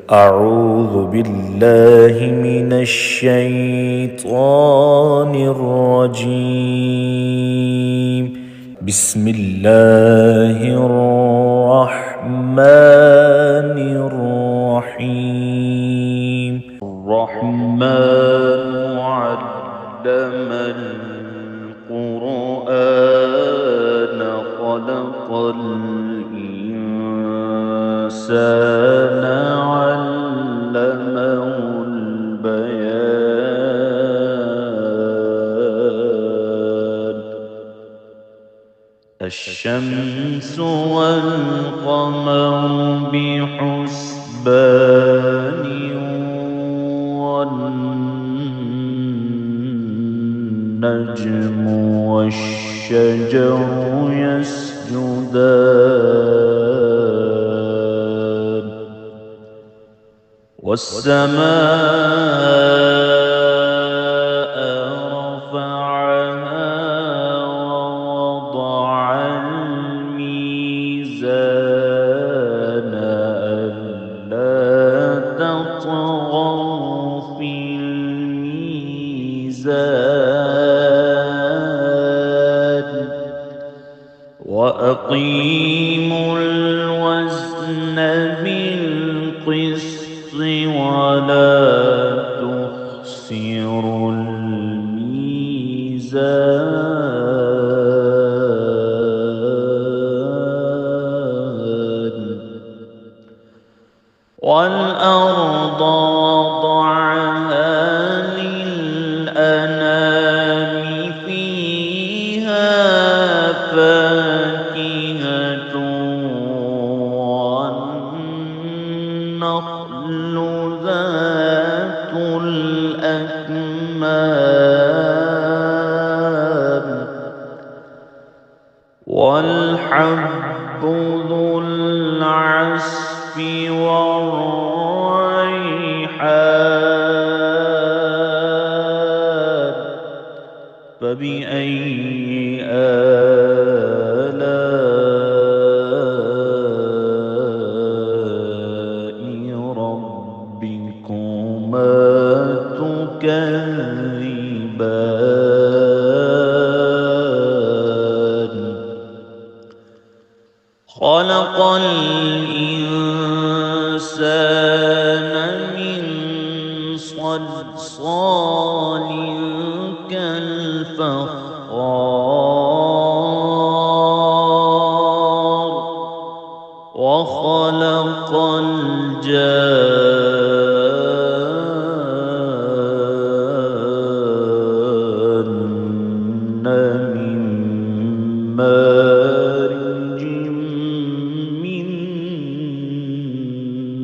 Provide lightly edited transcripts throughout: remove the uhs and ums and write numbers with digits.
أعوذ بالله من الشيطان الرجيم. بسم الله الرحمن الرحيم. الرحمن علم القرآن خلق الإنسان علمه البيان. الشمس والقمر بحسبان والنجم والشجر يسجدان والسماء رفعها ووضع الميزان ألا تطغوا في الميزان وأقيموا الوزن بالقسط ولا تخسروا الميزان. والأرض وضعها للأنام فيها فاكهة والنخل ذات الأكمام والحب ذو العصف والريحان. فبأي آلاء ربكما تكذبان. خلق الإنسان من صلصال كالفخار وخلق الجان من مارج من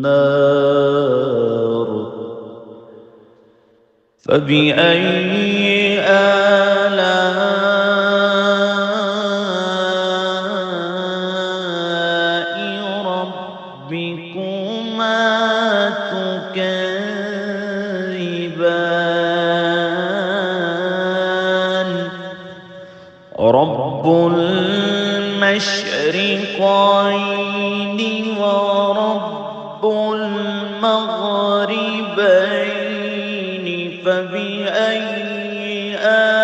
نار. فبأي آلاء ربكما تكذبان. رب المشرقين ورب المغربين. فبأي آلاء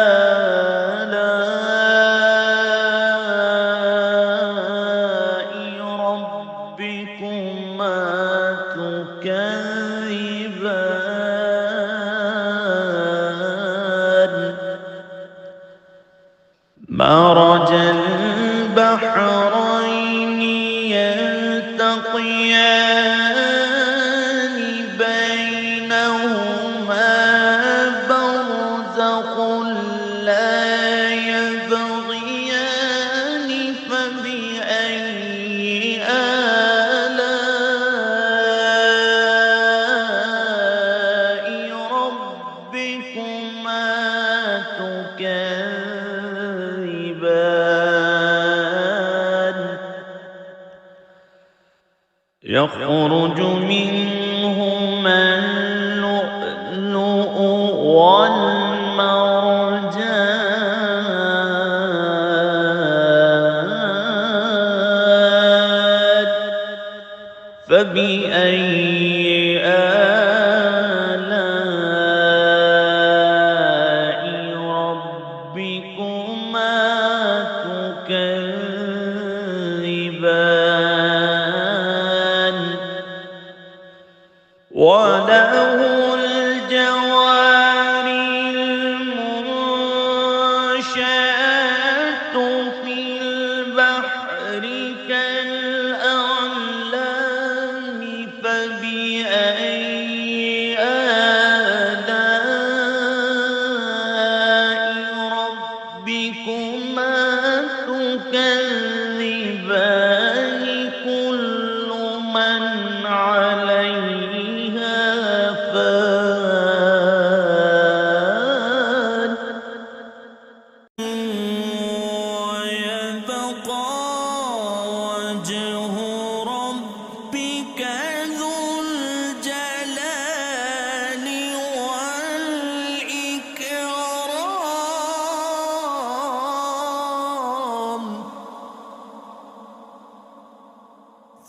ربكما تكذبان. مرج البحرين يلتقيان بينهما برزخ لا يبغيان. فبأي آلاء ربكما تكذبان. يخرج منهما اللؤلؤ والمرجان. فبأي وله الجوار المنشآت في البحر كالأعلام فبأي آلاء ربكما تكذبان كل من عليها فان ويبقى وجه ربك ذو الجلال والإكرام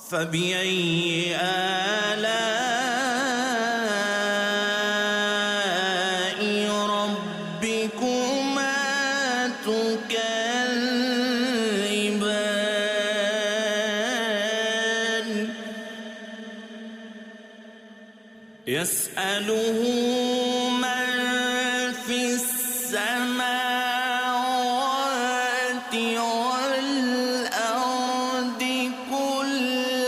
فبأي آلاء ربكما تكذبان يسأله من في السماوات والأرض كل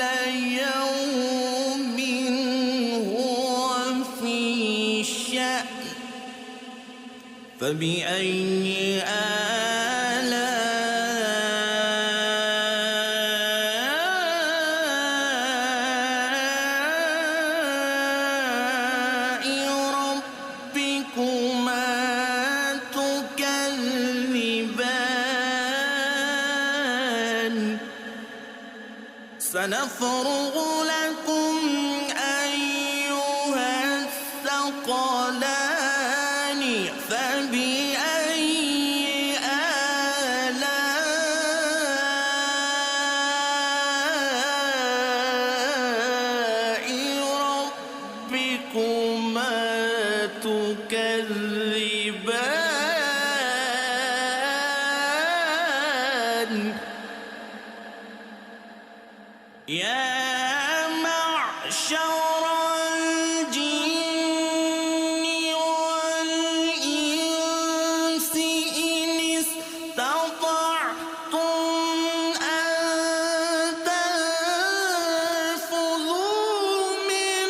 يوم هو في شأن فبأي آلاء ربكما تكذبان سنفرغ لكم أيها الثقلان فبأي آلاء ربكما تكذبان يا معشر الجن والإنس إن استطعتم أن تنفذوا من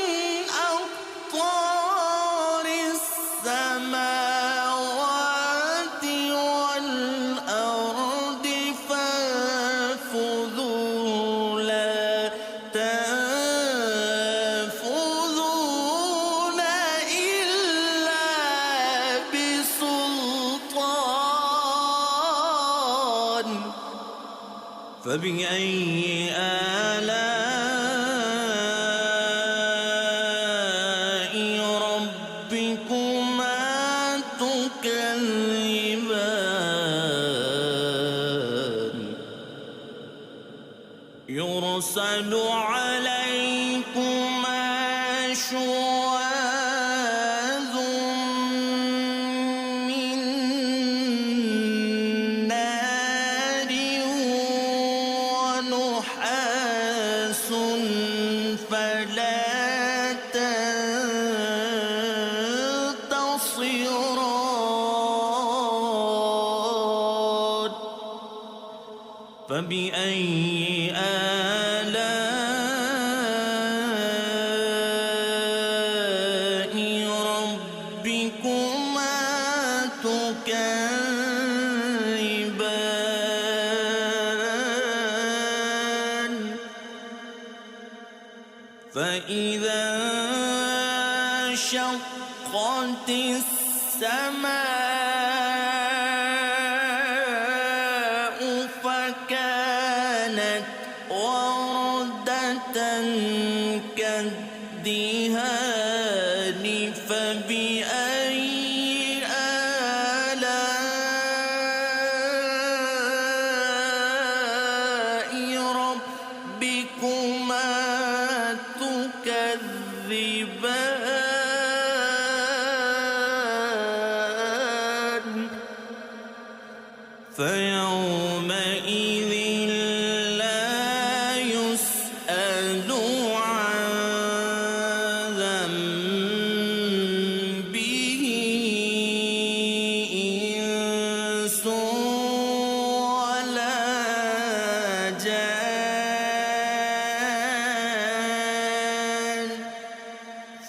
أقطار السماوات والأرض فانفذوا لا تنفذون إلا بسلطان فبأي آلاء ربكما تكذبان يرسل عليكما شواظ من نار ونحاس فلا تنتصران فبأي آلاء ربكما تكذبان فإذا انشقت السماء فكانت وردة كالدهان فبأي آلاء ربكما تكذبان فيومئذ لا يسأل عن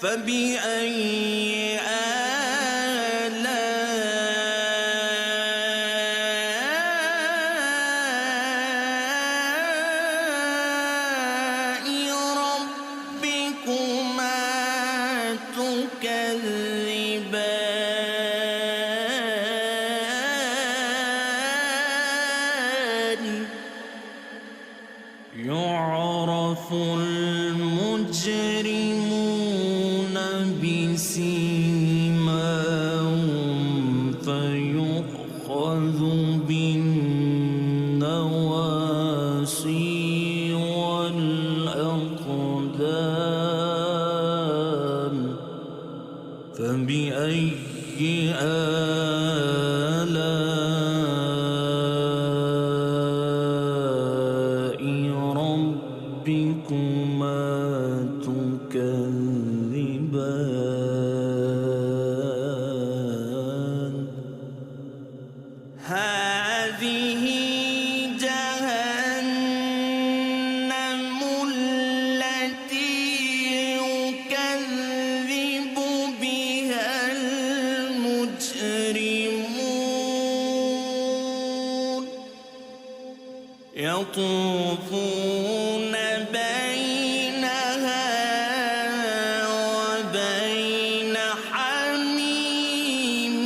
فبأي آلاء ربكما تكذبان يعرف المجرمون بسيماهم فيؤخذ بالنواصي والأقدام فبأي آلاء ربكما تكذبان هذه جهنم التي يكذب بها المجرمون يطوفون بينها وبين حميم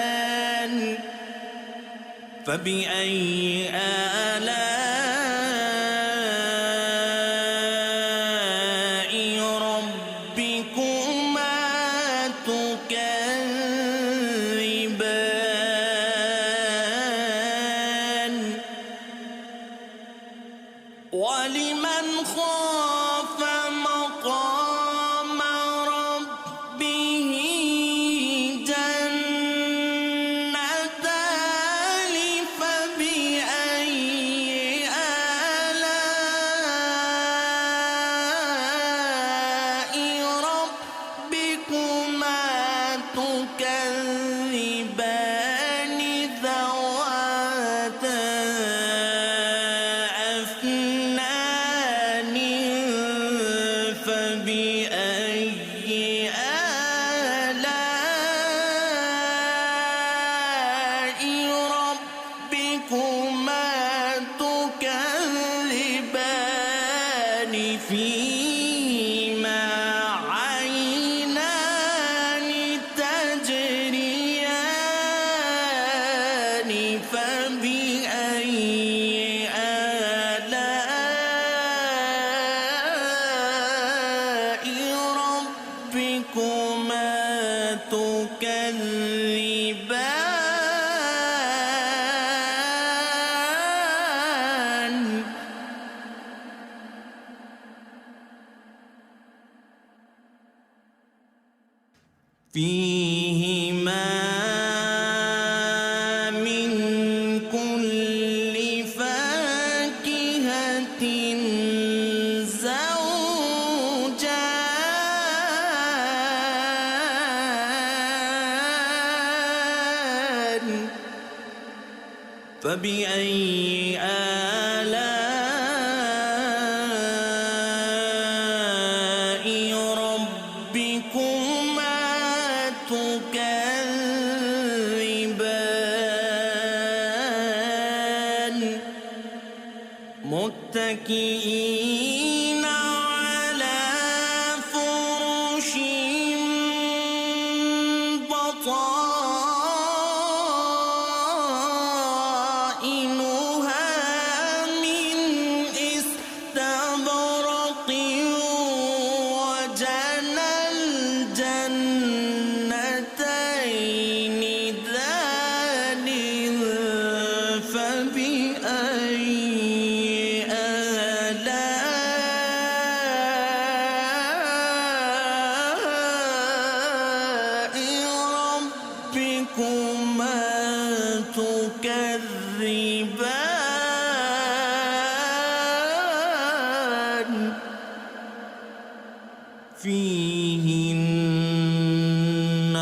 آن فبأي آلاء ربكما تكذبان ولمن خاف مقام ربه جنتان فبأي آلاء ربكما تكذبان ذواتا أفنان فبأي آلاء ربكما تكذبان فيهما عينان تجريان فبأي آلاء ربكما تكذبان فيهما من كل فاكهة زوجان فبأي آلاء ربكما تكذبان متكئين على فرش بطائنها من استبرق وجنى الجنتين دان فبأي آلاء ربكما تكذبان فيهن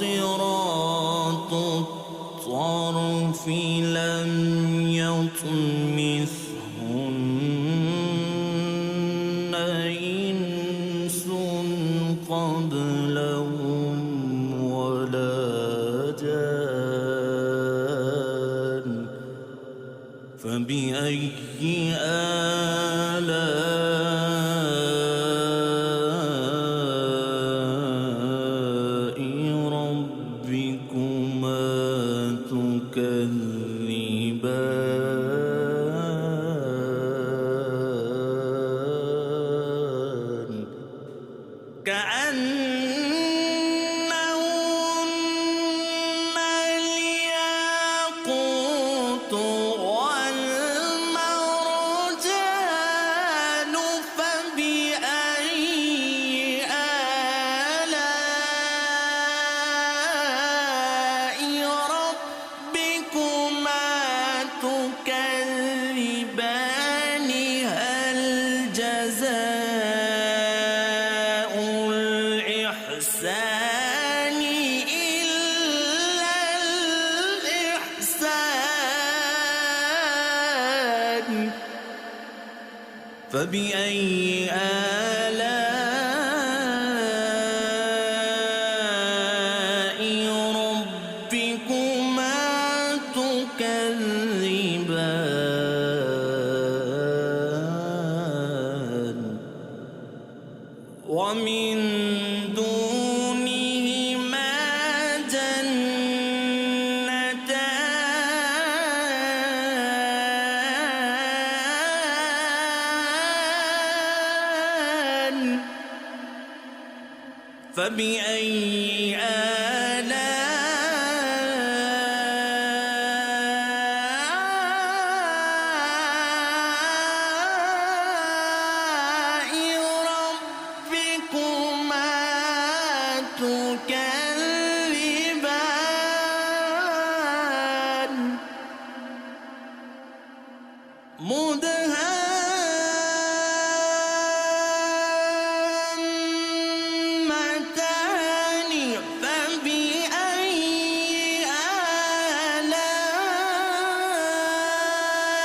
قاصرات الطرف لم يطمثهن كأنهن الياقوت والمرجان فبأي آلاء ربكما تكذبان هل جزاء الإحسان إلا الإحسان فبأي آلاء ربكما تكذبان ومن دونهما جنتان فبأي آلاء ربكما تكذبان مدهامتان فبأي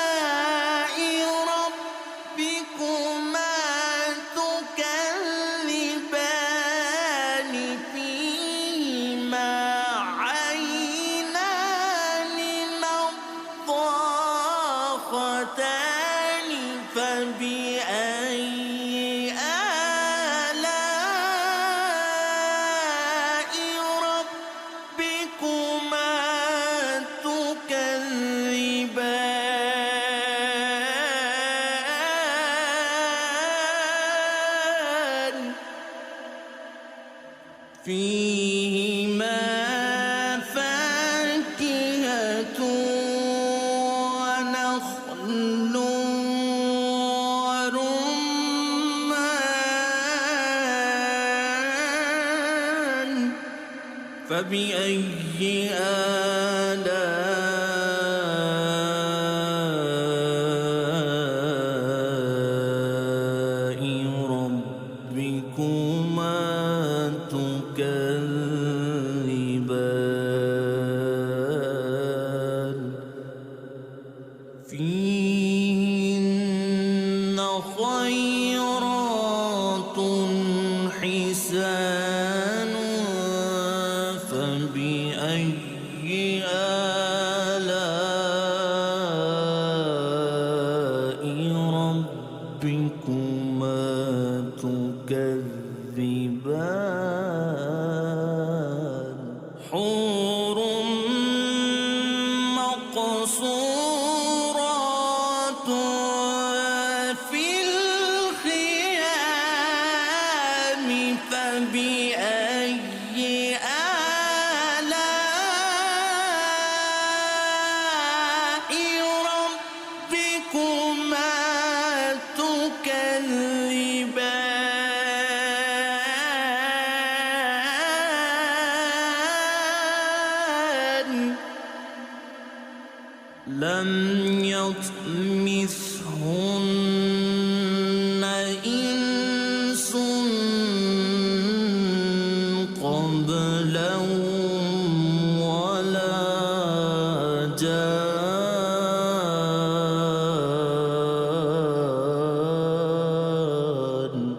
آلاء ربكما تكذبان فيهما عينان نضاختان فبأي آلاء ربكما تكذبان فيهما فاكهة ونخل ورمان فبأي آلاء ربكما تكذبان فيهن خيرات حسان فبأي آلاء ربكما تكذبان حور مقصورات في الخيام فبأي آلاء ربكما تكذبان لم يطمثهن إنس قبلهم ولا جان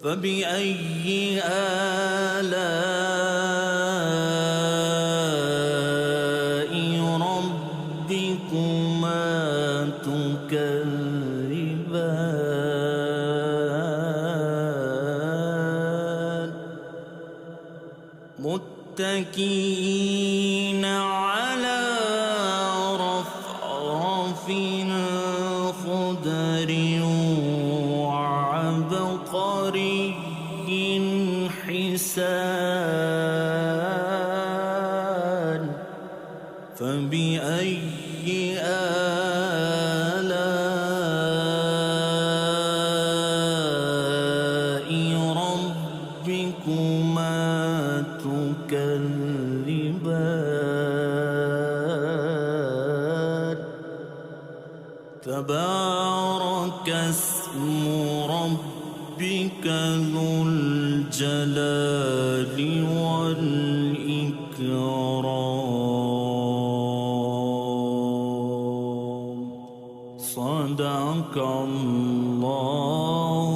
فبأي آلاء ربكما تكذبان متكئين على رفرف خضر وعبقر تبارك اسم ربك ذو الجلال والإكرام. صدق الله